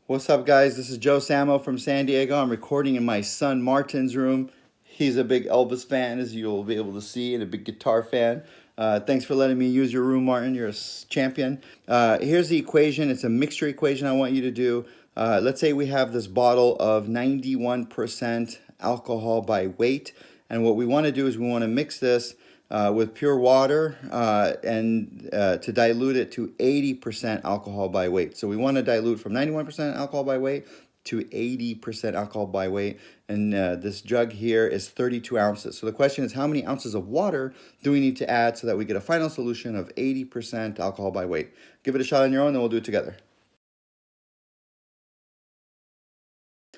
What's up, guys? This is Joe Samo from San Diego. I'm recording in my son Martin's room. He's a big Elvis fan, as you'll be able to see, and a big guitar fan. Thanks for letting me use your room, Martin. You're a champion. Here's the equation. It's a mixture equation I want you to do. Let's say we have this bottle of 91% alcohol by weight, and what we want to do is we want to mix this with pure water and to dilute it to 80% alcohol by weight. So we want to dilute from 91% alcohol by weight to 80% alcohol by weight. And this jug here is 32 ounces. So the question is, how many ounces of water do we need to add so that we get a final solution of 80% alcohol by weight? Give it a shot on your own, then we'll do it together.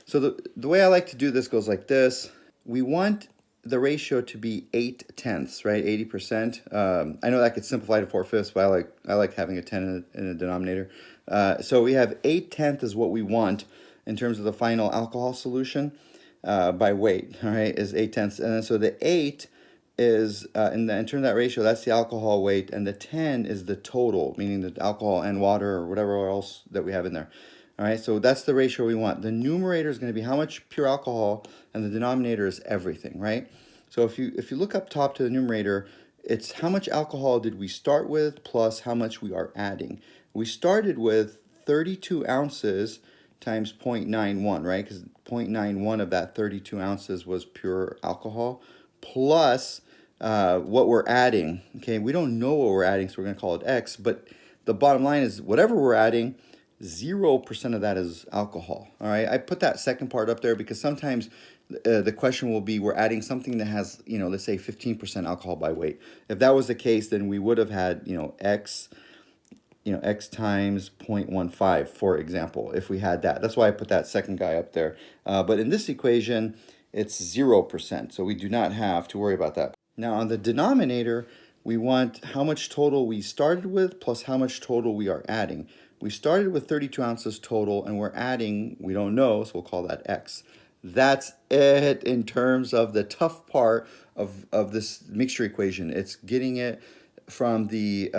So the way I like to do this goes like this. We want the ratio to be 8/10, right? 80%. I know that could simplify to 4/5, but I like having a 10 in a denominator. So we have 8/10 is what we want in terms of the final alcohol solution by weight. All right, is 8/10, and then so the 8 is in terms of that ratio, that's the alcohol weight, and the 10 is the total, meaning the alcohol and water or whatever else that we have in there. All right, so that's the ratio we want. The numerator is going to be how much pure alcohol, and the denominator is everything, right? So if you look up top to the numerator, it's how much alcohol did we start with plus how much we are adding. We started with 32 ounces times 0.91, right? Because 0.91 of that 32 ounces was pure alcohol plus what we're adding. Okay, we don't know what we're adding, so we're going to call it X, but the bottom line is whatever we're adding, 0% of that is alcohol. All right, I put that second part up there because sometimes the question will be, we're adding something that has, let's say 15% alcohol by weight. If that was the case, then we would have had, X times 0.15, for example, if we had that. That's why I put that second guy up there. But in this equation, it's 0%, so we do not have to worry about that. Now on the denominator, we want how much total we started with plus how much total we are adding. We started with 32 ounces total, and we're adding, we don't know, so we'll call that X. That's it in terms of the tough part of this mixture equation. It's getting it from the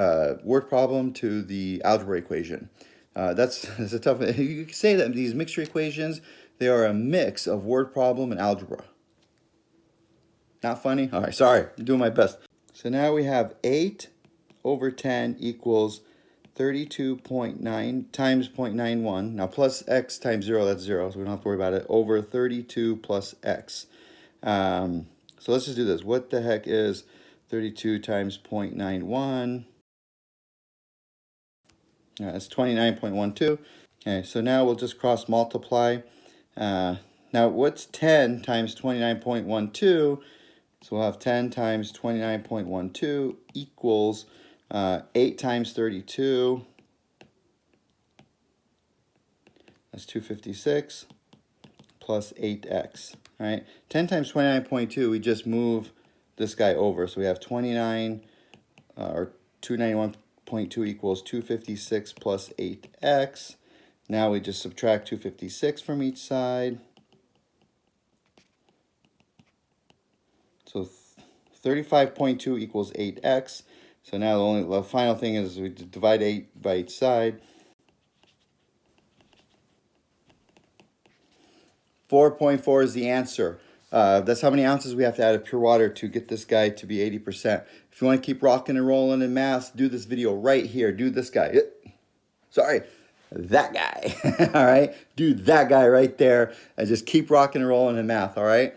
word problem to the algebra equation. That's a tough. You can say that these mixture equations, they are a mix of word problem and algebra. Not funny? All right, sorry, I'm doing my best. So now we have 8 over 10 equals 32.9 times 0.91. Now plus X times 0, that's 0, so we don't have to worry about it, over 32 plus X. So let's just do this. What the heck is 32 times 0.91? That's 29.12. Okay, so now we'll just cross multiply. Now what's 10 times 29.12? So we'll have 10 times 29.12 equals 8 times 32. That's 256 plus 8x. All right, 10 times 29.2, we just move this guy over. So we have 29 or 291.2 equals 256 plus 8x. Now we just subtract 256 from each side. So 35.2 equals 8x. So now the final thing is we divide 8 by each side. 4.4 is the answer. That's how many ounces we have to add of pure water to get this guy to be 80%. If you want to keep rocking and rolling in math, do this video right here. Do this guy. Sorry, that guy. All right? Do that guy right there and just keep rocking and rolling in math, all right?